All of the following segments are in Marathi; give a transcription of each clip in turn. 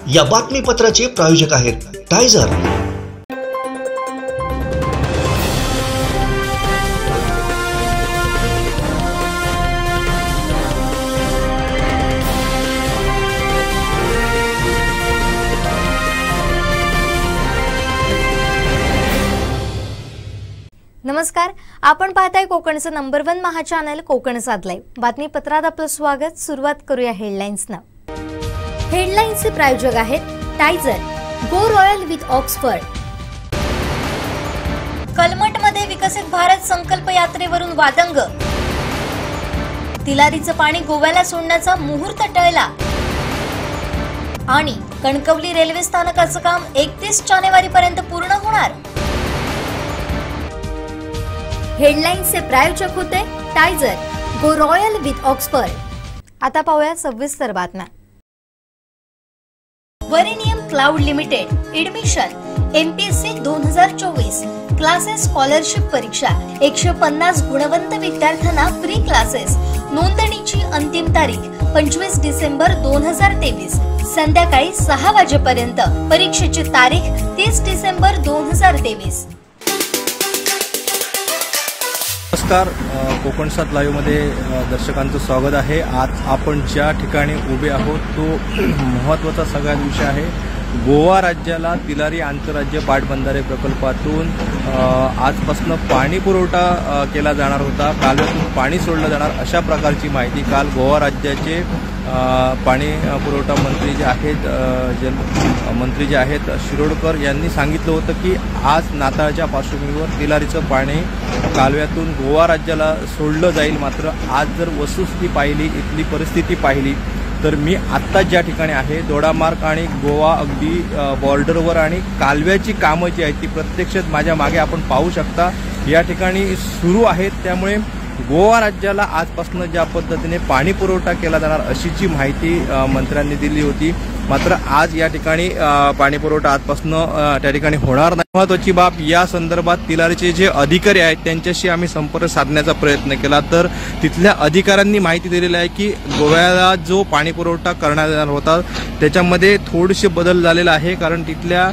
या बातमीपत्राचे प्रायोजक आहेत टायझर। नमस्कार, आपण पाहताय कोकणचं नंबर 1 महा चॅनल कोकण साध लाईव्ह। बातमीपत्रात आपलं स्वागत। सुरुवात करूया हेडलाईन्सनं। हेडलाईन्सचे प्रायोजक आहेत टायझर, गो रॉयल विथ ऑक्सफर्ड। कलमठमध्ये विकसित भारत संकल्प यात्रेवरून वादंग। तिलारीचं पाणी गोव्याला सोडण्याचा मुहूर्त टळला। आणि कणकवली रेल्वे स्थानकाचं काम 31 जानेवारीपर्यंत पूर्ण होणार। हेडलाईन्सचे प्रायोजक होते टायझर, गो रॉयल विथ ऑक्सफर्ड। आता पाहूया सविस्तर बातम्या। Varenyam cloud limited admission MPSC 2024 classes scholarship परीक्षा 150 गुणवंत विद्यार्थ्यांना फ्री क्लासेस। नोंदणीची अंतिम तारीख 25 डिसेंबर 2023 संध्याकाळी 6 वाजेपर्यंत। परीक्षेची तारीख 30 डिसेंबर 2023। नमस्कार, कोकण साध लाईव्ह मध्ये दर्शकांचं स्वागत आहे। आज आपण ज्या ठिकाणी उभे आहोत तो महत्त्वाचा सगळ्यात विषय आहे। गोवा राज्याला तिलारी आंतरराज्य पाटबंधारे प्रकल्पातून आजपासून पाणी पुरवठा केला जाणार होता। कालव्यातून पाणी सोडलं जाणार अशा प्रकारची माहिती काल गोवा राज्याचे पाणी पुरवठा मंत्री जे आहेत शिरोडकर यांनी सांगितलं होतं की आज नाताळच्या पार्श्वभूमीवर तिलारीचं पाणी कालव्यातून गोवा राज्याला सोडलं जाईल। मात्र आज जर वस्तुस्थिती पाहिली, इथली परिस्थिती पाहिली तर मी आत्ता ज्या ठिकाणी आहे दोडामार्ग आणि गोवा अगदी बॉर्डरवर आणि कालव्याची कामं जी आहेत ती प्रत्यक्षात माझ्या मागे आपण पाहू शकता या ठिकाणी सुरू आहेत। त्यामुळे गोवा राज्याला आजपासून ज्या पद्धतीने पाणी पुरवठा केला जाणार अशी जी माहिती मंत्र्यांनी दिली होती, मात्र आज या ठिकाणी पाणी पुरवठा आजपासून त्या ठिकाणी होणार नाही। महत्त्वाची बाब, या संदर्भात तिलारीचे जे अधिकारी आहेत त्यांच्याशी आम्ही संपर्क साधण्याचा प्रयत्न केला तर तिथल्या अधिकाऱ्यांनी माहिती दिलेली आहे की गोव्याला जो पाणी पुरवठा करण्यात येणार होता त्याच्यामध्ये थोडेसे बदल झालेला आहे, कारण तिथल्या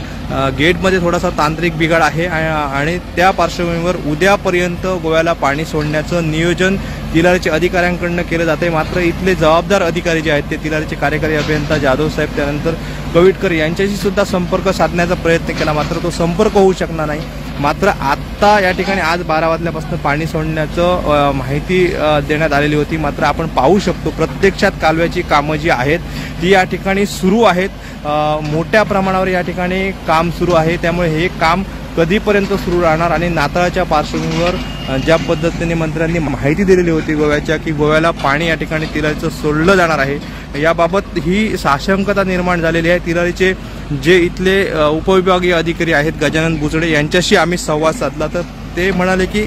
गेटमध्ये थोडासा तांत्रिक बिघाड आहे आणि त्या पार्श्वभूमीवर उद्यापर्यंत गोव्याला पाणी सोडण्याचं नियोजन तिलारीच्या अधिकाऱ्यांकडून केलं जाते। मात्र इथले जबाबदार अधिकारी जे आहेत ते तिलारीचे कार्यकारी अभियंता जाधव साहेब त्यानंतर कविटकर यांच्याशी सुद्धा संपर्क साधण्याचा प्रयत्न केला, मात्र तो संपर्क होऊ शकणार नाही। मात्र आत्ता या ठिकाणी आज 12 वाजल्यापासून पाणी सोडण्याचं माहिती देण्यात आलेली होती। मात्र आपण पाहू शकतो प्रत्यक्षात कालव्याची कामं जी आहेत ती या ठिकाणी सुरू आहेत। मोठ्या प्रमाणावर या ठिकाणी काम सुरू आहे। त्यामुळे हे काम कधीपर्यंत सुरू राहणार आणि नाताळच्या पार्श्वभूमीवर ज्या पद्धतीने मंत्र्यांनी माहिती दिलेली होती गोव्याच्या की गोव्याला पाणी या ठिकाणी तिलारीचं सोडलं जाणार आहे, याबाबत ही साशंकता निर्माण झालेली आहे। तिलारीचे जे इथले उपविभागीय अधिकारी आहेत गजानन बुचडे यांच्याशी आम्ही संवाद साधला तर ते म्हणाले की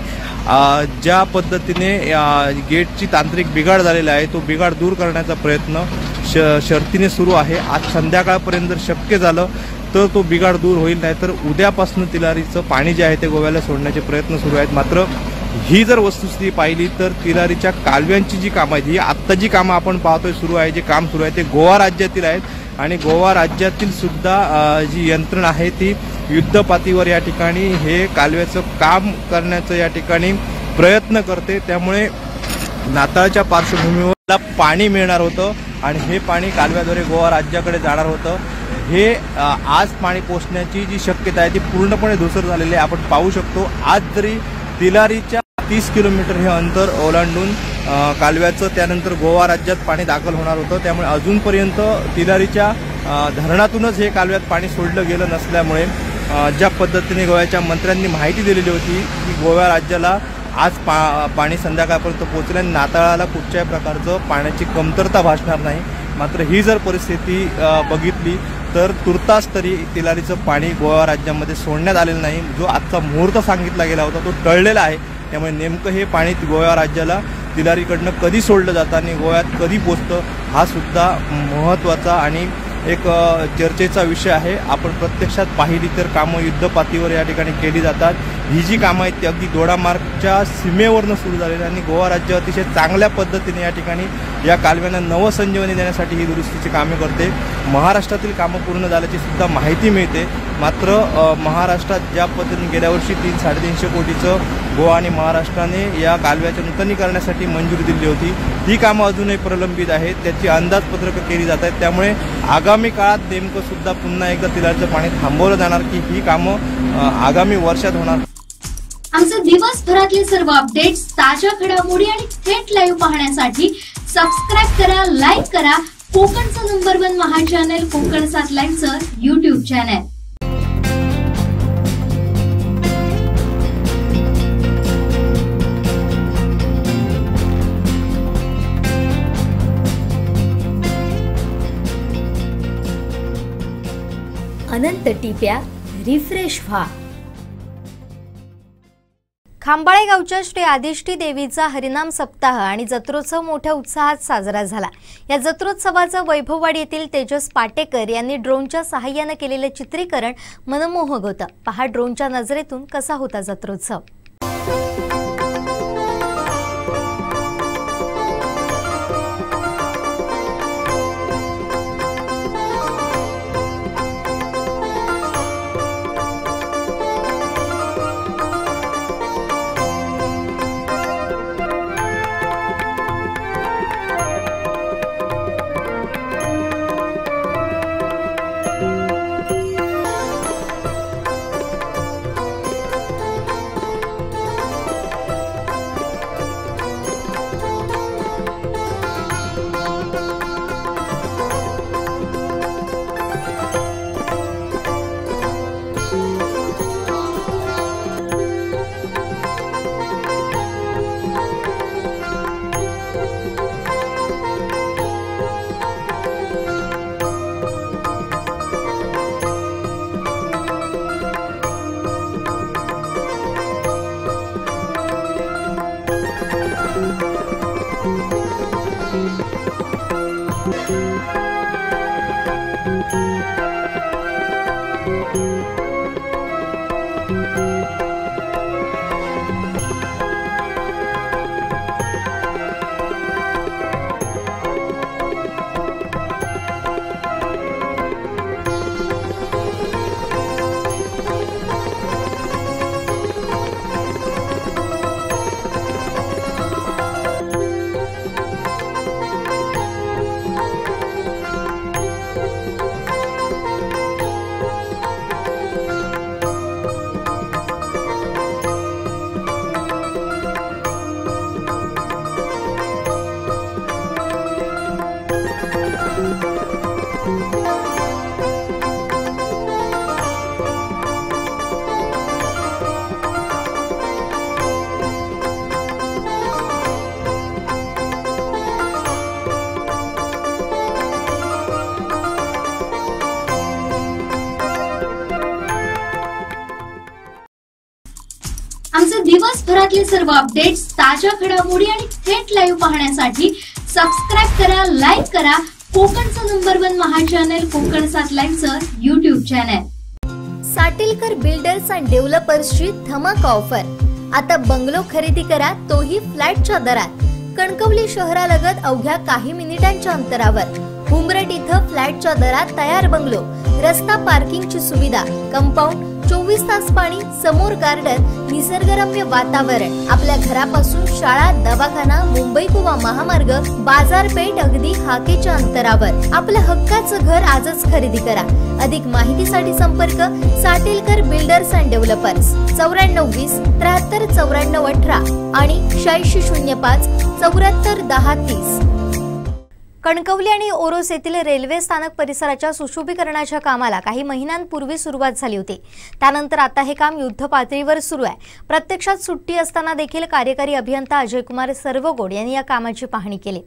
ज्या पद्धतीने गेटची तांत्रिक बिघाड झालेला आहे तो बिघाड दूर करण्याचा प्रयत्न शर्तीने सुरू आहे। आज संध्याकाळपर्यंत जर शक्य झालं तर तो बिघाड दूर होईल, नाहीतर उद्यापासून तिलारीचं पाणी जे आहे ते गोव्याला सोडण्याचे प्रयत्न सुरू आहेत। मात्र ही जर वस्तुस्थिती पाहिली तर तिलारीच्या कालव्यांची जी कामं आहेत ही आत्ता जी कामं आपण पाहतोय सुरू आहे, जे काम सुरू आहे ते गोवा राज्यातील आहेत आणि गोवा राज्यातील सुद्धा जी यंत्रणा आहे ती युद्धपातळीवर या ठिकाणी हे कालव्याचं काम करण्याचं या ठिकाणी प्रयत्न करते। त्यामुळे नाताळच्या पार्श्वभूमीवर पाणी मिळणार होतं आणि हे पाणी कालव्याद्वारे गोवा राज्याकडे जाणार होतं। हे आज पाणी पोचण्याची जी शक्यता आहे ती पूर्णपणे धूसर झालेली आहे। आपण पाहू शकतो आज जरी तिलारीच्या 30 किलोमीटर हे अंतर ओलांडून कालव्याचं त्यानंतर गोवा राज्यात पाणी दाखल होणार होतं, त्यामुळे अजूनपर्यंत तिलारीच्या धरणातूनच हे कालव्यात पाणी सोडलं गेलं नसल्यामुळे ज्या पद्धतीने गोव्याच्या मंत्र्यांनी माहिती दिलेली होती की गोवा राज्याला आज पाणी संध्याकाळपर्यंत पोहोचलं आणि नाताळाला कुठच्याही प्रकारचं पाण्याची कमतरता भासणार नाही। मात्र ही जर परिस्थिती बघितली तर तुर्तास तरी तिलारीचं पाणी गोवा राज्यामध्ये सोडण्यात आलेलं नाही। जो आजचा मुहूर्त सांगितला गेला होता तो टळलेला आहे। त्यामुळे नेमकं हे पाणी गोवा राज्याला तिलारीकडनं कधी सोडलं जातं आणि गोव्यात कधी पोचतं हा सुद्धा महत्त्वाचा आणि एक चर्चेचा विषय आहे। आपण प्रत्यक्षात पाहिली तर कामं युद्धपातळीवर या ठिकाणी केली जातात। ही जी कामं आहेत ती अगदी दोडामार्गच्या सीमेवरनं सुरू झालेली आणि गोवा राज्य अतिशय चांगल्या पद्धतीने या ठिकाणी या कालव्यांना नवसंजीवनी देण्यासाठी ही दुरुस्तीची कामे करते। महाराष्ट्रातील कामं पूर्ण झाल्याची सुद्धा माहिती मिळते। मात्र महाराष्ट्रात ज्या पद्धतीने गेल्या वर्षी 3-350 कोटीचं गोवा आणि महाराष्ट्राने या कालव्याच्या नूतनीकरणासाठी मंजुरी दिली होती, ही कामं अजूनही प्रलंबित आहेत। त्याची अंदाजपत्रकं केली जात आहेत। त्यामुळे आगामी काळात नेमकं सुद्धा पुन्हा एकदा तिलारीचं पाणी थांबवलं जाणार की ही कामं आगामी वर्षात होणार। आमचे दिवसभरातले सर्व अपडेट्स, ताज्या घडामोडी आणि थेट लाईव्ह पाहण्यासाठी सबस्क्राइब करा, लाईक करा कोकणचं नंबर 1 महा चॅनल कोकण 7 लाईनचं YouTube चॅनल। अनंत टिप्या रिफ्रेश व्हा। खांबाळे गावच्या श्री आदिष्टी देवीचा हरिनाम सप्ताह आणि जत्रोत्सव मोठ्या उत्साहात साजरा झाला। या जत्रोत्सवाचं वैभववाडी येथील तेजस पाटेकर यांनी ड्रोनच्या सहाय्याने केलेले चित्रीकरण मनमोहक होतं। पहा ड्रोनच्या नजरेतून कसा होता जत्रोत्सव। आमचे दिवसभरातले सर्व अपडेट्स, ताज्या घडामोडी आणि थेट लाईव्ह पाहण्यासाठी सबस्क्राइब करा, लाईक करा कोकणचं नंबर 1 महा चॅनल कोकण 7 लाईनचं YouTube channel. Satilkar builders and डेव्हलपर्सची धमाका ऑफर। आता बंगलो खरेदी करा, तोही फ्लॅटच्या दरात। कणकवली शहरालगत अवघ्या काही मिनिटांच्या अंतरावर उमरट इथं फ्लॅटच्या दरात तयार बंगलो, रस्ता पार्किंगची सुविधा, कंपाऊंड, 24 तास पाणी, समोर गार्डन, निसर्गरम्य वातावरण। आपल्या घरापासून शाळा, दवाखाना, मुंबई गोवा महामार्ग, बाजारपेठ अगदी हाकेच्या अंतरावर। आपलं हक्काचं घर आजच खरेदी करा। अधिक माहितीसाठी संपर्क साटिलकर बिल्डर्स अँड डेव्हलपर्स 9420 73 94 18 आणि 8605 74 10 30। कणकवली आणि ओरोस येथील रेल्वे स्थानक परिसराच्या सुशोभीकरणाच्या कामाला काही महिन्यांपूर्वी सुरुवात झाली होती। त्यानंतर आता हे काम युद्ध पातळीवर सुरू आहे। प्रत्यक्षात सुट्टी असताना देखील कार्यकारी अभियंता अजय कुमार सर्वगोड यांनी या कामाची पाहणी केली।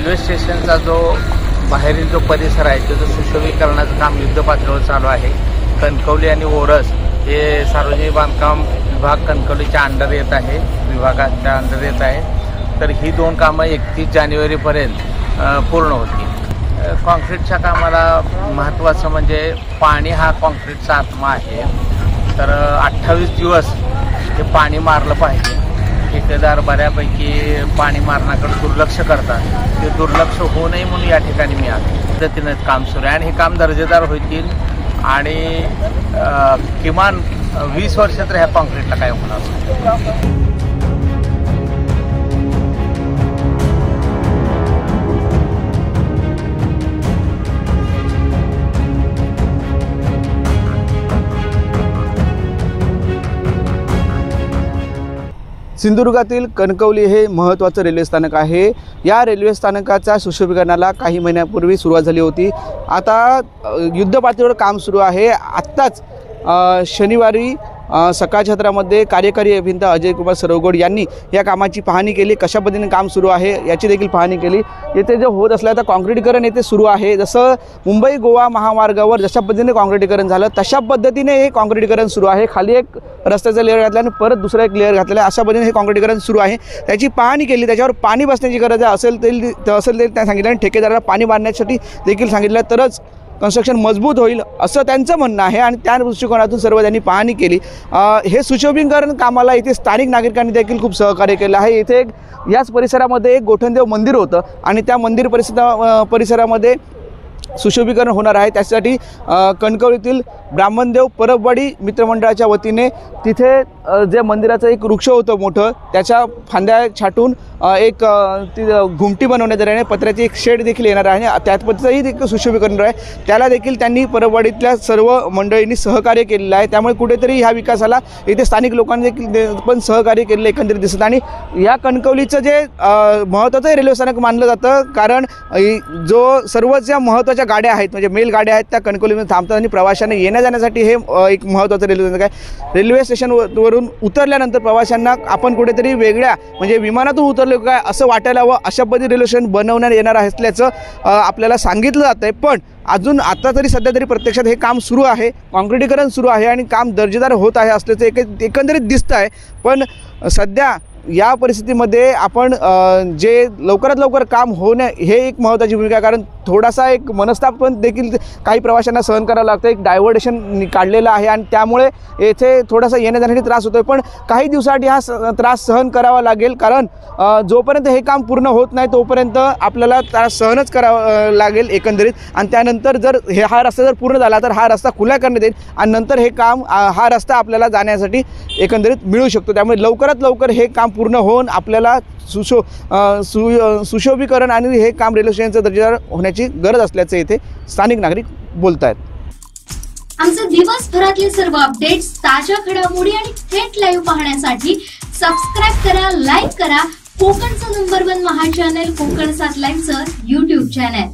रेल्वे स्टेशनचा जो बाहेरील जो परिसर आहे त्याचं सुशोभीकरणाचं काम युद्धपातळीवर चालू आहे. कणकवली आणि ओरस हे सार्वजनिक बांधकाम विभाग कणकवलीच्या अंडर येत आहे, विभागाच्या अंडर येत आहे. तर ही 2 कामं 31 जानेवारीपर्यंत पूर्ण होतील. कॉन्क्रीटच्या कामाला महत्त्वाचं म्हणजे पाणी हा कॉन्क्रीटचा आत्मा आहे. तर 28 दिवस हे पाणी मारलं पाहिजे. ठेकेदार बऱ्यापैकी पाणी मारण्याकडे दुर्लक्ष करतात. ते दुर्लक्ष होऊ नये म्हणून या ठिकाणी मी आलो. पद्धतीनं काम सुरू आहे आणि हे काम दर्जेदार होतील आणि किमान 20 वर्ष तर ह्या कॉन्क्रीटला काय होणार. सिंधुदुर्गातील कणकवली हे महत्त्वाचं रेल्वे स्थानक आहे. या रेल्वे स्थानकाच्या सुशोभीकरणाला काही महिन्यापूर्वी सुरुवात झाली होती. आता युद्धपातळीवर काम सुरू आहे. आत्ताच शनिवारी सकाळच्या सत्रामध्ये कार्यकारी अभियंता अजय कुमार सरवगोड यांनी या कामाची पाहणी केली. कशा पद्धतीने काम सुरू आहे याची देखील पाहणी केली. येथे जे होत असलं आता कॉन्क्रीटीकरण येथे सुरू आहे. जसं मुंबई गोवा महामार्गावर जशा पद्धतीने कॉन्क्रीटीकरण झालं तशा पद्धतीने हे कॉन्क्रीटीकरण सुरू आहे. खाली एक रस्त्याचा लेअर घातला आणि परत दुसरा एक लेअर घातलेला आहे. अशा पद्धतीने हे कॉन्क्रीटीकरण सुरू आहे. त्याची पाहणी केली. त्याच्यावर पाणी बसण्याची गरज असेल तरी त्या सांगितलं आणि ठेकेदाराला पाणी मारण्यासाठी देखील सांगितलं तरच कन्स्ट्रक्शन मजबूत होईल असं त्यांचं म्हणणं आहे. आणि त्या दृष्टिकोनातून सर्व त्यांनी पाहणी केली. हे सुशोभीकरण कामाला इथे स्थानिक नागरिकांनी देखील खूप सहकार्य केलं आहे. इथे याच परिसरामध्ये एक गोठणदेव मंदिर होतं आणि त्या मंदिर परिसरामध्ये सुशोभीकरण होणार आहे. त्यासाठी कणकवलीतील ब्राह्मणदेव परबवाडी मित्रमंडळाच्या वतीने तिथे जे मंदिराचं एक वृक्ष होतं मोठं त्याच्या फांद्या छाटून एक ती घुमटी बनवण्यात येणार आहे. पत्र्याची एक शेड देखील येणार आहे. त्यात पद्धतीचंही देखील सुशोभीकरण आहे. त्याला देखील त्यांनी परबवाडीतल्या सर्व मंडळींनी सहकार्य केलेलं आहे. त्यामुळे कुठेतरी ह्या विकासाला इथे स्थानिक लोकांनी देखील पण सहकार्य केलेलं एकंदरीत दिसत. आणि या कणकवलीचं जे महत्त्वाचं रेल्वे स्थानक मानलं जातं कारण जो सर्वच ज्या महत्त्वाच्या गाड्या आहेत म्हणजे मेल गाड्या आहेत त्या कणकवलीमध्ये थांबतात आणि प्रवाशांना येण्या जाण्यासाठी हे एक महत्त्वाचं रेल्वे स्थानक आहे. रेल्वे स्टेशनवरून उतरल्यानंतर प्रवाशांना आपण कुठेतरी वेगळ्या म्हणजे विमानातून उतरलो काय असं वाटायला हवं अशा पद्धतीने रेल्वे स्टेशन बनवण्यात येणार असल्याचं आपल्याला सांगितलं जातं आहे. पण अजून आता तरी सध्या तरी प्रत्यक्षात हे काम सुरू आहे. कॉन्क्रीटीकरण सुरू आहे आणि काम दर्जेदार होत आहे असल्याचं एकंदरीत दिसतं आहे. पण सध्या या परिस्थितीमध्ये आपण जे लवकरात लवकर काम होणं हे एक महत्त्वाची भूमिका आहे. कारण थोडासा एक मनस्ताप पण देखील काही प्रवाशांना सहन करावं लागतं. एक डायव्हर्टेशन काढलेलं आहे आणि त्यामुळे येथे थोडासा येण्या जाण्यासाठी त्रास होतो आहे. पण काही दिवसासाठी हा त्रास सहन करावा लागेल कारण जोपर्यंत हे काम पूर्ण होत नाही तोपर्यंत आपल्याला त्रास सहनच करावा लागेल एकंदरीत. आणि त्यानंतर जर हा रस्ता जर पूर्ण झाला तर हा रस्ता खुला करण्यात येईल आणि नंतर हे काम हा रस्ता आपल्याला जाण्यासाठी एकंदरीत मिळू शकतो. त्यामुळे लवकरात लवकर हे काम पूर्ण होऊन आपल्याला सुशोभीकरण आणि हे काम रेल्वे स्टेशनचं दर्जेदार होण्याची गरज असल्याचं इथे स्थानिक नागरिक बोलत आहेत. आमचे दिवसभरातले सर्व अपडेट्स, ताज्या घडामोडी आणि थेट लाईव्ह पाहण्यासाठी सबस्क्राईब करा, लाईक करा कोकणचं नंबर 1 महा चॅनल कोकण 7 लाईव्हचं YouTube चॅनल.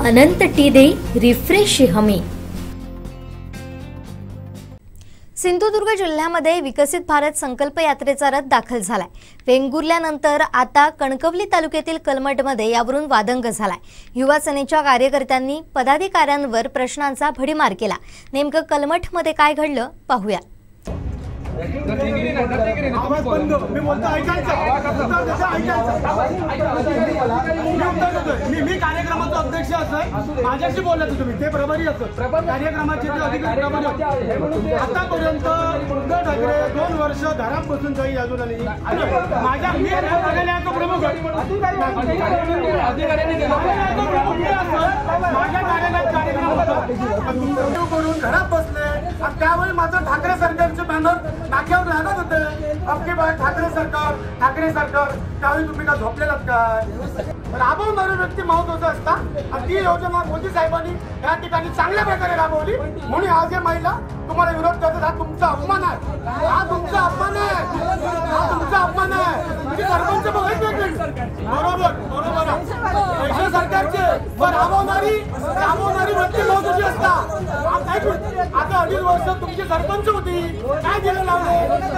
अनंत टी दे रिफ्रेश हमी. सिंधुदुर्ग जिल्ह्यामध्ये विकसित भारत संकल्प यात्रेचा रथ दाखल झालाय. वेंगुर्ल्यानंतर आता कणकवली तालुक्यातील कलमठमध्ये यावरून वादंग झालाय. युवा सेनेच्या कार्यकर्त्यांनी पदाधिकाऱ्यांवर प्रश्नांचा भडीमार केला. नेमकं कलमठमध्ये काय घडलं पाहूया. मी कार्यक्रमाचा अध्यक्ष असं माझ्याशी बोलत होतो. ते प्रभारी असत कार्यक्रमाचे आतापर्यंत उद्धव ठाकरे 2 वर्ष घरात बसून काही अजून आली माझ्या प्रमुख माझ्या कार्यालयात कार्यक्रम करून घरात बसले. त्यावेळी मात्र ठाकरे सरकारचे बॅनर नाक्यावर लागत होते. अबकी बार ठाकरे सरकार त्यावेळी तुम्ही का झोपलेलात काय? राबवणारी व्यक्ती महत्वाचा असता आणि ती योजना मोदी साहेबांनी या ठिकाणी चांगल्या प्रकारे राबवली म्हणून आज हे महिला तुम्हाला विरोध करतात. हा तुमचा अपमान आहे. हा तुमचा अपमान आहे. हा तुमचा अपमान आहे. तुम्ही सरपंच बरोबर सरकारचे राबवणारी व्यक्ती महत्वाची असता. आता 2.5 वर्ष तुमची सरपंच होती, काय दिलं लावले?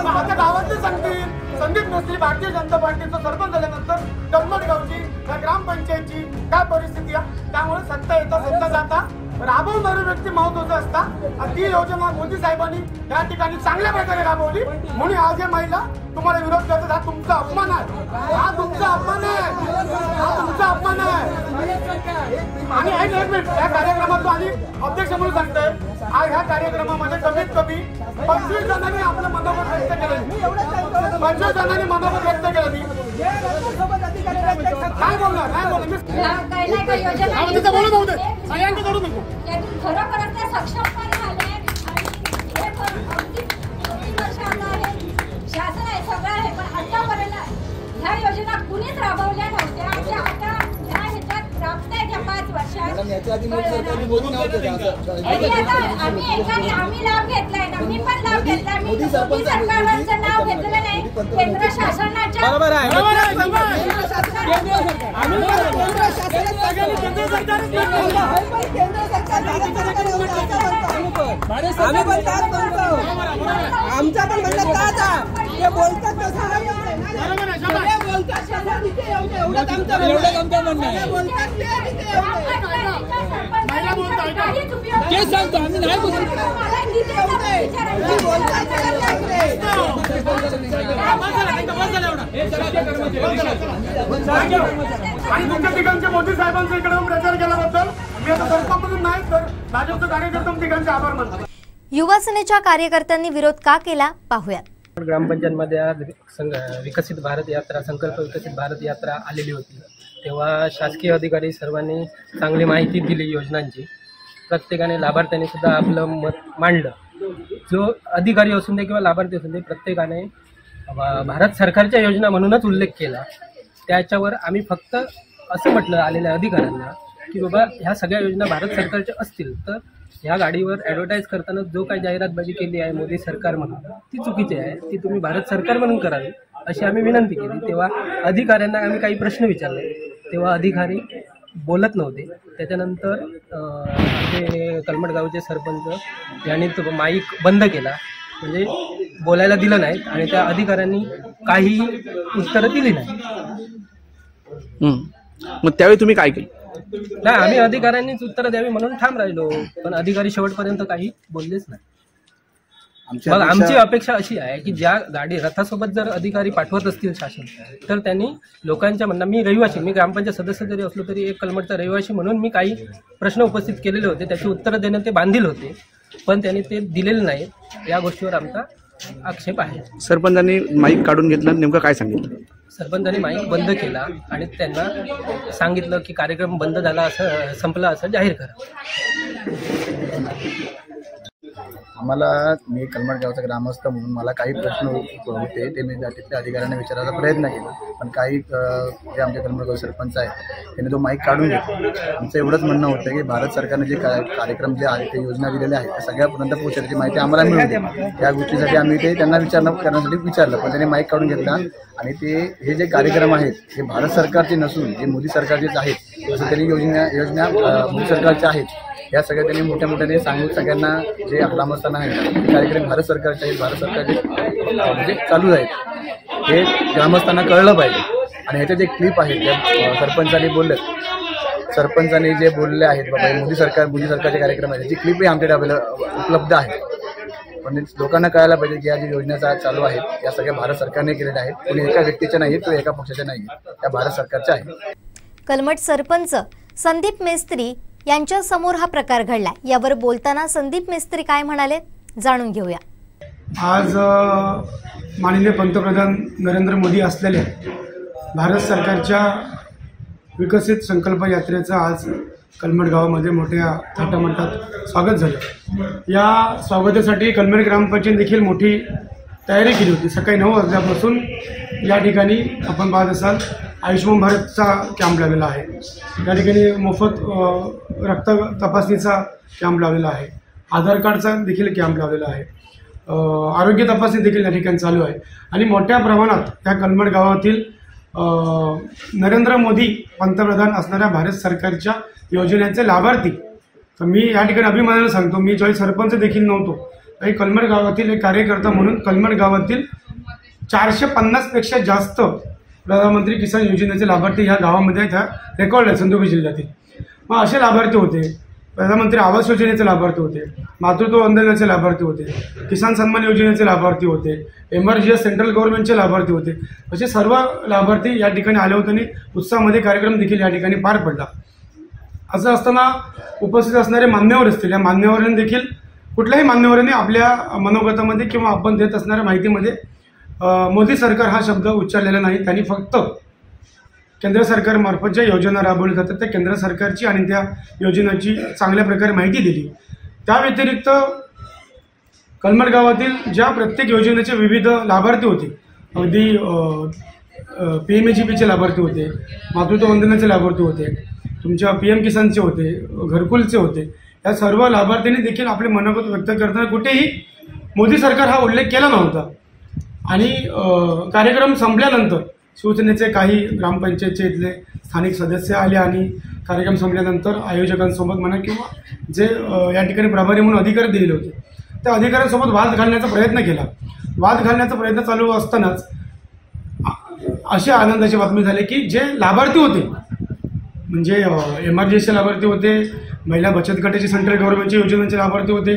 आता गावातले सांगतील संदीप मिस्त्री भारतीय जनता पार्टीचं सरपंच झाल्यानंतर कलमड गावची या ग्रामपंचायतची काय परिस्थिती आहे. त्यामुळे सत्ता येता सत्ता जाता राबवणारी व्यक्ती महत्वाचं असता. ती योजना मोदी साहेबांनी या ठिकाणी चांगल्या प्रकारे राबवली म्हणून आज हे महिला तुम्हाला विरोध करतात. हा तुमचा अपमान आहे, हा तुमचा अपमान आहे, हा तुमचा अपमान आहे. आणि एक मिनिट, या कार्यक्रमातून आणि अध्यक्ष म्हणून सांगतोय, आज ह्या कार्यक्रमामध्ये कमीत कमी 25 जणांनी आपलं मनोगत व्यक्त केलं. 25 जणांनी मनोगत व्यक्त केलं. काय बोलणार, काय बोलणार बोलू दे, सगळ्यांना करू नको. खरोखरच ते सक्षमपणे झाले आणि हे अगदी 20 वर्ष आहे, शासन आहे, सगळं आहे, पण आतापर्यंत ह्या योजना कुणीच राबवल्या नव्हत्या. त्या आता ह्या ह्याच्यात राबतायत या 5 वर्षात. आम्ही लाभ घेतलाय, आम्ही पण लाभ घेतलाय. मी मोदी सरकारचं नाव घेतलेलं नाही, केंद्र शासनाच्या आमचा पण म्हणणं ते बोलतात तेच सांगतो आम्ही नाही आणि तुमच्या ठिकाणच्या मोदी साहेबांचा इकडे प्रचार केल्याबद्दल मी आता सरकारमधून नाही तर भाजपचं कार्यकर्ता ठिकाणचे आभार मानतो. युवा सेनेच्या कार्यकर्त्यांनी विरोध का केला पाहूयात. ग्रामपंचायतमध्ये आज विकसित भारत यात्रा, संकल्प विकसित भारत यात्रा आलेली होती. तेव्हा शासकीय अधिकारी सर्वांनी चांगली माहिती दिली योजनांची. प्रत्येकाने लाभार्थ्याने सुद्धा आपलं मत मांडलं. जो अधिकारी असून दे किंवा लाभार्थी असून दे, प्रत्येकाने भारत सरकारच्या योजना म्हणूनच उल्लेख केला. त्याच्यावर आम्ही फक्त असं म्हटलं आलेल्या अधिकाऱ्यांना की बाबा ह्या सगळ्या योजना भारत सरकारच्या असतील तर ह्या गाडीवर ॲडव्हर्टाईज करताना जो काही जाहिरातबाजी केली आहे मोदी सरकार म्हणून ती चुकीची आहे. ती तुम्ही भारत सरकार म्हणून करावी अशी आम्ही विनंती केली. तेव्हा अधिकाऱ्यांना आम्ही काही प्रश्न विचारले, तेव्हा अधिकारी बोलत नव्हते. त्याच्यानंतर ते कलमड गावचे सरपंच यांनी तो माईक बंद केला, म्हणजे बोलायला दिलं नाही आणि त्या अधिकाऱ्यांनी काही उत्तरं दिली नाही. मग त्यावेळी तुम्ही काय केलं? नाही, आम्ही अधिकाऱ्यांनीच उत्तरं द्यावी म्हणून ठाम राहिलो, पण अधिकारी शेवटपर्यंत काही बोललेच नाही. मग आमची अपेक्षा अशी आहे की ज्या गाडी रथासोबत जर अधिकारी पाठवत असतील शासन तर त्यांनी लोकांच्या म्हणणं, मी रहिवासी, मी ग्रामपंचायत सदस्य जरी असलो तरी एक कलमडचा रहिवासी म्हणून मी काही प्रश्न उपस्थित केलेले होते, त्याची उत्तरं देणं ते बांधील होते, पण त्यांनी ते दिलेले नाही. या गोष्टीवर आमचा आक्षेप आहे. सरपंचांनी माईक काढून घेतलं, नेमकं काय सांगितलं? सरपंचांनी माईक बंद केला आणि त्यांना सांगितलं की कार्यक्रम बंद झाला, असं संपला असं जाहीर करा. आम्हाला, मी कलमड गावचा ग्रामस्थ म्हणून मला काही प्रश्न होते ते मी तिथल्या अधिकाऱ्यांना विचारायचा प्रयत्न केला, पण काही जे आमचे कलमड गाव सरपंच आहेत त्यांनी तो माईक काढून घेतला. आमचं एवढंच म्हणणं होतं की भारत सरकारने जे कार्यक्रम जे आहेत ते योजना दिलेल्या आहेत त्या सगळ्यापर्यंत पोहोचण्याची माहिती आम्हाला मिळू दे. त्या गोष्टीसाठी आम्ही ते त्यांना करण्यासाठी विचारलं, पण त्यांनी माईक काढून घेतला. आणि हे जे कार्यक्रम आहेत हे भारत सरकारचे नसून हे मोदी सरकारचेच आहेत असं त्यांनी योजना मोदी सरकारच्या आहेत या सगळ्या त्यांनी मोठ्याने सांगून सगळ्यांना जे ग्रामस्थान आहेत ते कार्यक्रम भारत सरकारचे आहेत, भारत सरकारचे म्हणजे चालू आहेत हे ग्रामस्थांना कळलं पाहिजे. आणि ह्याच्या जे क्लिप आहेत त्या सरपंचांनी सरपंचांनी जे बोलले आहेत बाबा मोदी सरकारचे कार्यक्रम आहेत त्याची क्लिपही आमच्याकडे उपलब्ध आहे. पण लोकांना कळायला पाहिजे की या ज्या योजना चालू आहेत या सगळ्या भारत सरकारने केलेल्या आहेत. कोणी एका व्यक्तीच्या नाही, तो एका पक्षाच्या नाही, त्या भारत सरकारच्या आहेत. कलमड सरपंच संदीप मेस्त्री यांच्या समोर हा प्रकार घडला. यावर बोलताना संदीप मेस्त्री काय म्हणाले जाणून घेऊया. आज माननीय पंतप्रधान नरेंद्र मोदी असलेल्या भारत सरकारच्या विकसित संकल्प यात्रेचं आज कलमड गावामध्ये मोठ्या थाटामाटात स्वागत झालं. या स्वागतासाठी कलमड ग्रामपंचायत देखील मोठी तयारी केली होती. सकाळी 9 वाजल्यापासून या ठिकाणी आपण पाहत असाल आयुष्यमान भारतचा कॅम्प लावलेला आहे. या ठिकाणी मोफत रक्त तपासणीचा कॅम्प लावलेला आहे. आधार कार्डचा देखील कॅम्प लावलेला आहे. आरोग्य तपासणी देखील या ठिकाणी चालू आहे. आणि मोठ्या प्रमाणात या कलमड गावातील नरेंद्र मोदी पंतप्रधान असणाऱ्या भारत सरकारच्या योजनेचे लाभार्थी. तर मी या ठिकाणी अभिमानाने सांगतो, मी ज्यावेळी सरपंच देखील नव्हतो, काही कलमड गावातील एक कार्यकर्ता म्हणून कलमड गावातील 450पेक्षा जास्त प्रधानमंत्री किसान योजनेचे लाभार्थी ह्या गावामध्ये ह्या रेकॉर्ड आहे सिंधुदुर्ग जिल्ह्यातील. मग असे लाभार्थी होते, प्रधानमंत्री आवास योजनेचे लाभार्थी होते, मातृत्व वंदनेचे लाभार्थी होते, किसान सन्मान योजनेचे लाभार्थी होते, एमआरजीएस सेंट्रल गव्हर्नमेंटचे लाभार्थी होते. असे सर्व लाभार्थी या ठिकाणी आले होते आणि उत्साहामध्ये कार्यक्रम देखील या ठिकाणी पार पडला. असं असताना उपस्थित असणारे मान्यवर असतील, या मान्यवरांनी देखील कुठल्याही मान्यवरांनी आपल्या मनोगतामध्ये किंवा आपण देत असणाऱ्या माहितीमध्ये मोदी सरकार हा शब्द उच्चारलेला नाही. त्यांनी फक्त केंद्र सरकारमार्फत ज्या योजना राबवल्या जातात त्या केंद्र सरकारची आणि त्या योजनेची चांगल्या प्रकारे माहिती दिली. त्या व्यतिरिक्त कलमड गावातील ज्या प्रत्येक योजनेचे विविध लाभार्थी होते, अगदी PMAGPचे लाभार्थी होते, मातृत्व वंदनेचे लाभार्थी होते, तुमच्या PM किसानचे होते, घरकुलचे होते, या सर्व लाभार्थ्यांनी देखील आपले मनोगत व्यक्त करताना कुठेही मोदी सरकार हा उल्लेख केला नव्हता. आणि कार्यक्रम संपल्यानंतर शिवसेनेचे काही ग्रामपंचायतचे इथले स्थानिक सदस्य आले आणि कार्यक्रम संपल्यानंतर आयोजकांसोबत म्हणा किंवा जे या ठिकाणी प्रभारी म्हणून अधिकारी दिलेले होते त्या अधिकाऱ्यांसोबत वाद घालण्याचा प्रयत्न केला. वाद घालण्याचा प्रयत्न चालू असतानाच अशी आनंदाची बातमी झाली की जे लाभार्थी होते, म्हणजे एमआरजीएसचे लाभार्थी होते, महिला बचत गटाची सेंट्रल गव्हर्नमेंटच्या योजनेचे लाभार्थी होते,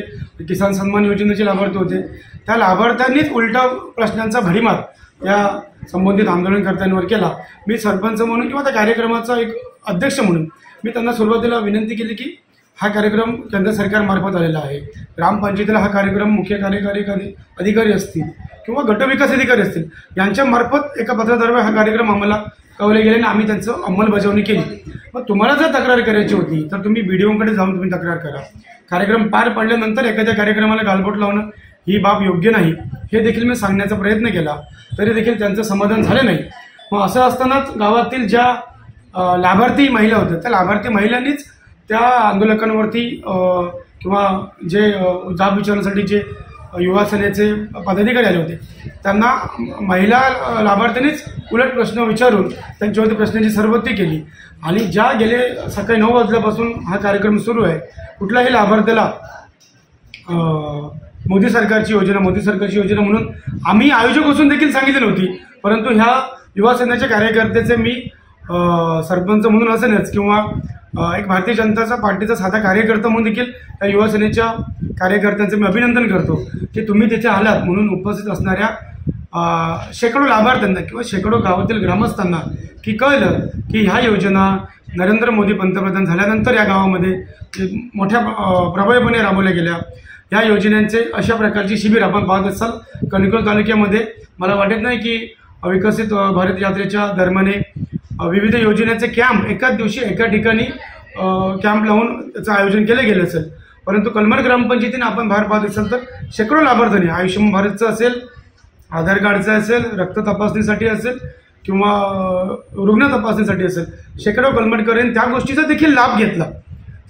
किसान सन्मान योजनेचे लाभार्थी होते, त्या लाभार्थ्यांनीच उलटा प्रश्नांचा भडीमार या संबंधित आंदोलनकर्त्यांवर केला. मी सरपंच म्हणून किंवा त्या कार्यक्रमाचा एक अध्यक्ष म्हणून मी त्यांना सुरुवातीला विनंती केली की हा कार्यक्रम केंद्र सरकारमार्फत आलेला आहे, ग्रामपंचायतीला हा कार्यक्रम मुख्य कार्यकारी अधिकारी असतील किंवा गटविकास अधिकारी असतील यांच्यामार्फत एका पत्राद्वारे हा कार्यक्रम आम्हाला कळवले गेले आणि आम्ही त्यांचं अंमलबजावणी केली. मग तुम्हाला जर तक्रार करायची होती तर तुम्ही BDOकडे जाऊन तुम्ही तक्रार करा. कार्यक्रम पार पडल्यानंतर एखाद्या कार्यक्रमाला गालबोट लावणं ही बाब योग्य नाही हे देखील मी सांगण्याचा प्रयत्न केला, तरी देखील त्यांचं समाधान झालं नाही. मग असं असतानाच गावातील ज्या लाभार्थी महिला होत्या त्या लाभार्थी महिलांनीच त्या आंदोलकांवरती किंवा जे जाब विचारण्यासाठी जे युवा सेनेचे पदाधिकारी आले होते त्यांना महिला लाभार्थ्यांनीच उलट प्रश्न विचारून त्यांच्यावरती प्रश्नांची सरबत्ती केली. आणि ज्या गेले सकाळी 9 वाजल्यापासून हा कार्यक्रम सुरू आहे, कुठल्याही लाभार्थ्याला मोदी सरकारची योजना म्हणून आम्ही आयोजक असून देखील सांगितली नव्हती, परंतु ह्या युवा सेनेच्या कार्यकर्त्याचे मी सरपंच म्हणून असेनच किंवा एक भारतीय जनता पार्टीचा साधा कार्यकर्ता म्हणून देखील त्या युवा सेनेच्या कार्यकर्त्यांचं मी अभिनंदन करतो की तुम्ही तिथे आलात. म्हणून उपस्थित असणाऱ्या शेकडो लाभार्थ्यांना किंवा शेकडो गावातील ग्रामस्थांना की कळलं की ह्या योजना नरेंद्र मोदी पंतप्रधान झाल्यानंतर या गावामध्ये मोठ्या प्रभावीपणे राबवल्या गेल्या. या योजनांचे अशा प्रकारची शिबिर आपण पाहत असाल कणकवली तालुक्यामध्ये. मला वाटत नाही की विकसित भारत यात्रेच्या दरम्यान विविध योजनेचे कॅम्प एकाच दिवशी एका ठिकाणी कॅम्प लावून त्याचं आयोजन केलं गेलं असेल, परंतु कलमड ग्रामपंचायतीने आपण बाहेर पाहत असाल तर शेकडो लाभार्थ्यांनी आयुष्यमान भारतचं असेल, आधार कार्डचं असेल, रक्त तपासणीसाठी असेल किंवा रुग्ण तपासणीसाठी असेल, शेकडो कलमडकरांनी त्या गोष्टीचा देखील लाभ घेतला.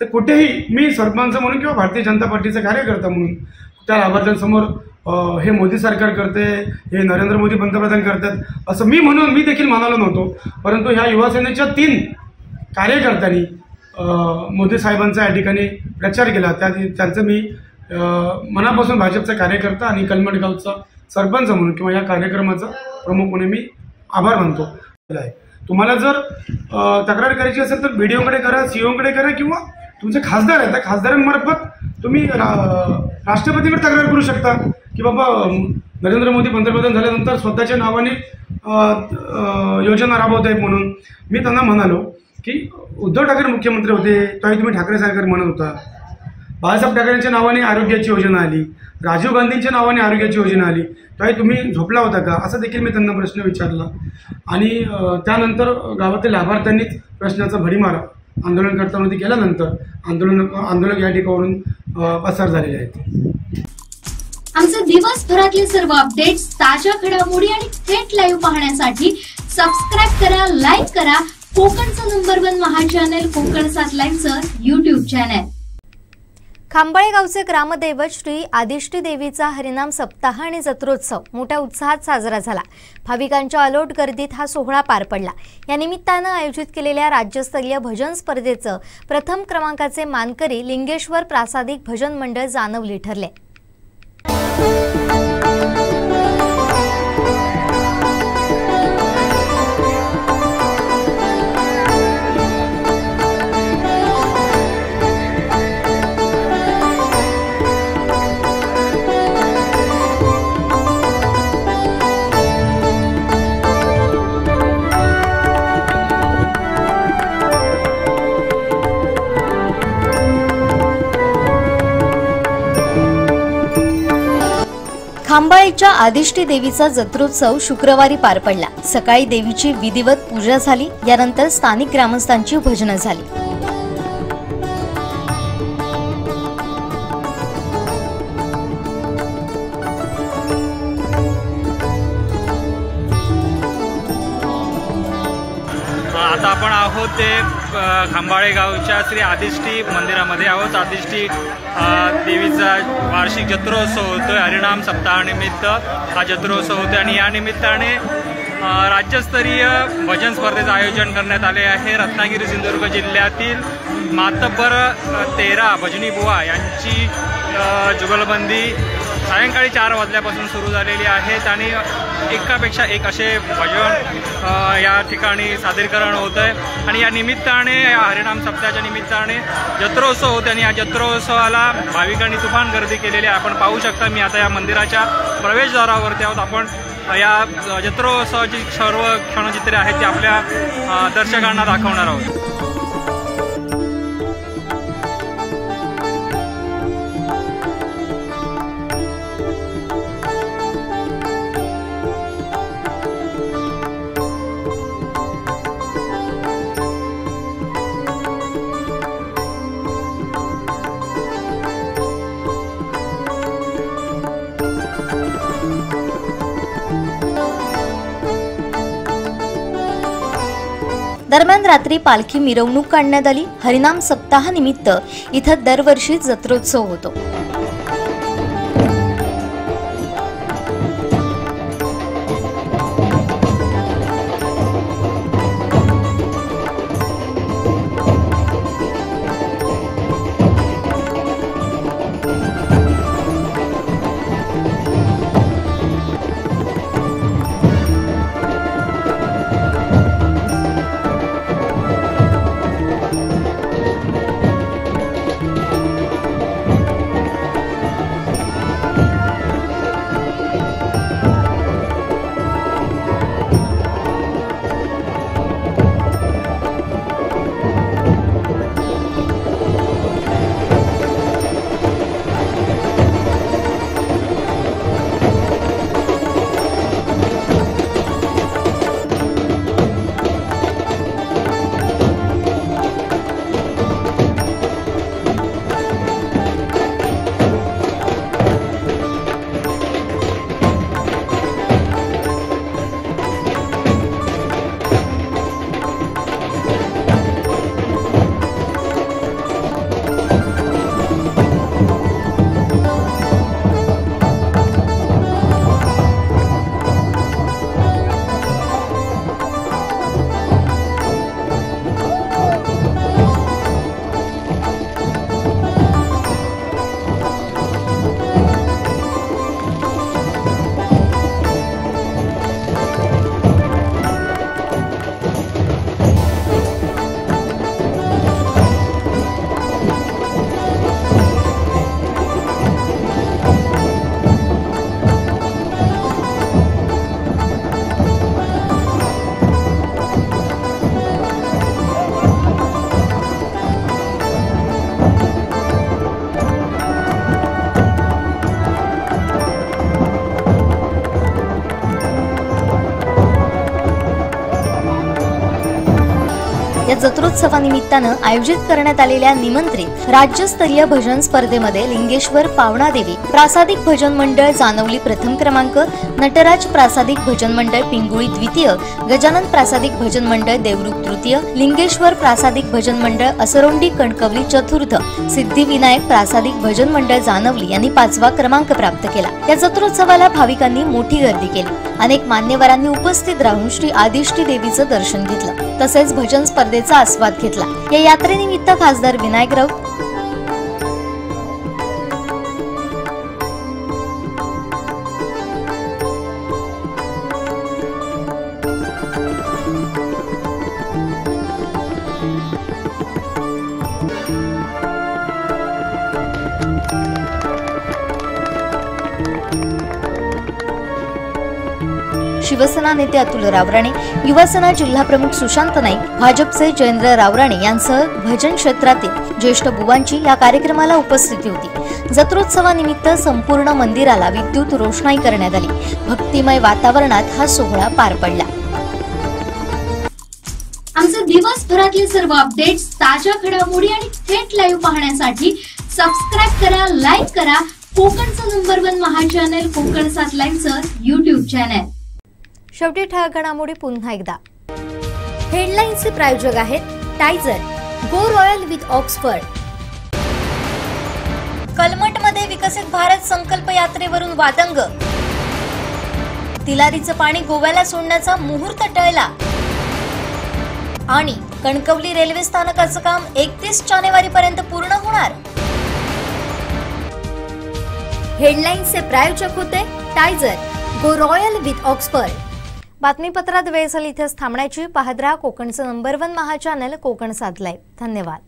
तर कुठेही मी सरपंच म्हणून किंवा भारतीय जनता पार्टीचा कार्यकर्ता म्हणून त्या लाभार्थ्यांसमोर हे मोदी सरकार करते, हे नरेंद्र मोदी पंतप्रधान करतात असं मी देखील म्हणालो नव्हतो. परंतु ह्या युवा सेनेच्या 3 कार्यकर्त्यांनी मोदी साहेबांचा या ठिकाणी प्रचार केला. त्यांचं मी मनापासून भाजपचा कार्यकर्ता आणि कलमड गावचा सरपंच म्हणून किंवा या कार्यक्रमाचा प्रमुख म्हणून मी आभार मानतो. तुम्हाला जर तक्रार करायची असेल तर BDOकडे करा, COकडे करा किंवा तुमचे खासदार आहेत त्या खासदारांमार्फत तुम्ही राष्ट्रपतीकडे तक्रार करू शकता की बाबा नरेंद्र मोदी पंतप्रधान झाल्यानंतर स्वतःच्या नावाने योजना राबवत आहेत. म्हणून मी त्यांना म्हणालो की उद्धव ठाकरे मुख्यमंत्री होते तेव्हा तुम्ही ठाकरे सरकार म्हणत होता, बाळासाहेब ठाकरेंच्या नावाने आरोग्याची योजना आली, राजीव गांधींच्या नावाने आरोग्याची योजना आली, तेव्हा तुम्ही झोपला होता का असं देखील मी त्यांना प्रश्न विचारला. आणि त्यानंतर गावातील लाभार्थ्यांनीच प्रश्नाचा भडीमार आंदोलनकर्त्यांवरती केल्यानंतर आंदोलक या ठिकाणावरून पसार झालेले आहेत. आमचे दिवसभरातले सर्व अपडेट्स, ताज्या घडामोडी आणि थेट लाईव्ह पाहण्यासाठी सबस्क्राईब करा, लाईक करा कोकणचं नंबर 1 महा channel Konkan 7 लाईव्हचं YouTube channel. Khambale गावचे ग्रामदैवत श्री आदिष्टी देवीचा हरिनाम सप्ताह आणि जत्रोत्सव मोठ्या उत्साहात साजरा झाला। भाविकांच्या अलोट गर्दीत हा सोहळा पार पडला। या निमित्तानं आयोजित केलेल्या राज्यस्तरीय भजन स्पर्धेचं प्रथम क्रमांकाचे मानकरी लिंगेश्वर प्रासादिक भजन मंडळ जानवली ठरले। खांबाळेच्या आदिष्टी देवीचा जत्रोत्सव शुक्रवारी पार पडला। सकाळी देवीची विधिवत पूजा झाली। यानंतर स्थानिक ग्रामस्थांची भजनं झाली। आता आपण आहोत ते खांबाळे गावच्या श्री आदिष्टी मंदिरामध्ये आहोत। आदिष्टी देवीचा वार्षिक जत्रोत्सव होतोय। हरिनाम सप्ताहानिमित्त हा जत्रोत्सव होतोय आणि या निमित्ताने राज्यस्तरीय भजन स्पर्धेचं आयोजन करण्यात आले आहे। रत्नागिरी सिंधुदुर्ग जिल्ह्यातील मातब्बर 13 भजनी बुवा यांची जुगलबंदी सायंकाळी 4 वाजल्यापासून सुरू झालेली आहेत आणि एकापेक्षा एक असे भजन या ठिकाणी सादरीकरण होत आहे आणि या निमित्ताने या हरिनाम सप्ताहाच्या निमित्ताने जत्रोत्सव होते आणि या जत्रोत्सवाला भाविकांनी तुफान गर्दी केलेली आहे। आपण पाहू शकता, मी आता या मंदिराच्या प्रवेशद्वारावरती आहोत। आपण या जत्रोत्सवाची सर्व क्षणचित्रे आहेत ती आपल्या दर्शकांना दाखवणार आहोत। दरम्यान रात्री पालखी मिरवणूक काढण्यात आली। हरिनाम सप्ताहानिमित्त इथं दरवर्षी जत्रोत्सव होतो। जत्रोत्सवानिमित्तानं आयोजित करण्यात आलेल्या निमंत्रित राज्यस्तरीय भजन स्पर्धेमध्ये लिंगेश्वर पावणादेवी प्रासादिक भजन मंडळ जानवली प्रथम क्रमांक, नटराज प्रासादिक भजन मंडळ पिंगुळी द्वितीय, गजानन प्रासादिक भजन मंडळ देवरुख तृतीय, लिंगेश्वर प्रासादिक भजन मंडळ असरोंडी कणकवली चतुर्थ, सिद्धिविनायक प्रासादिक भजन मंडळ जानवली यांनी 5वा क्रमांक प्राप्त केला। या जत्रोत्सवाला भाविकांनी मोठी गर्दी केली। अनेक मान्यवरांनी उपस्थित राहून श्री आदिष्टी देवीचं दर्शन घेतलं, तसेच भजन स्पर्धेचा आस्वाद घेतला। या यात्रेनिमित्त खासदार विनायक राऊत, शिवसेना नेते अतुल रावराणे, युवासेना जिल्हा प्रमुख सुशांत नाईक, भाजपचे जयेंद्र रावराणे यांसह भजन क्षेत्रातील ज्येष्ठ बुवांची या कार्यक्रमाला उपस्थिती होती। जत्रोत्सवानिमित्त संपूर्ण मंदिराला विद्युत रोषणाई करण्यात आली। भक्तिमय वातावरणात हा सोहळा पार पडला। आमचे दिवसभरातले सर्व अपडेट्स, ताज्या घडामोडी आणि थेट लाईव्ह पाहण्यासाठी सबस्क्राईब करा, लाईक करा कोकणचं नंबर 1 महा चॅनल कोकण 7 लाईव्हचं YouTube चॅनल। शेवटी ठळक घडामोडी पुन्हा एकदा। हेडलाईन्सचे प्रायोजक आहेत टायझर, गो रॉयल विथ ऑक्सफर्ड। कलमटमध्ये विकसित भारत संकल्प यात्रेवरून वादंग, तिलारीचं पाणी गोव्याला सोडण्याचा मुहूर्त टळला आणि कणकवली रेल्वे स्थानकाचं काम 31 जानेवारीपर्यंत पूर्ण होणार। हेडलाईन्सचे प्रायोजक होते टायझर, गो रॉयल विथ ऑक्सफर्ड। बातमीपत्रात वेळ झाली इथेच थांबण्याची। पाहत रहा कोकणचं नंबर 1 महा चॅनल कोकण 7 लाईव्ह। धन्यवाद।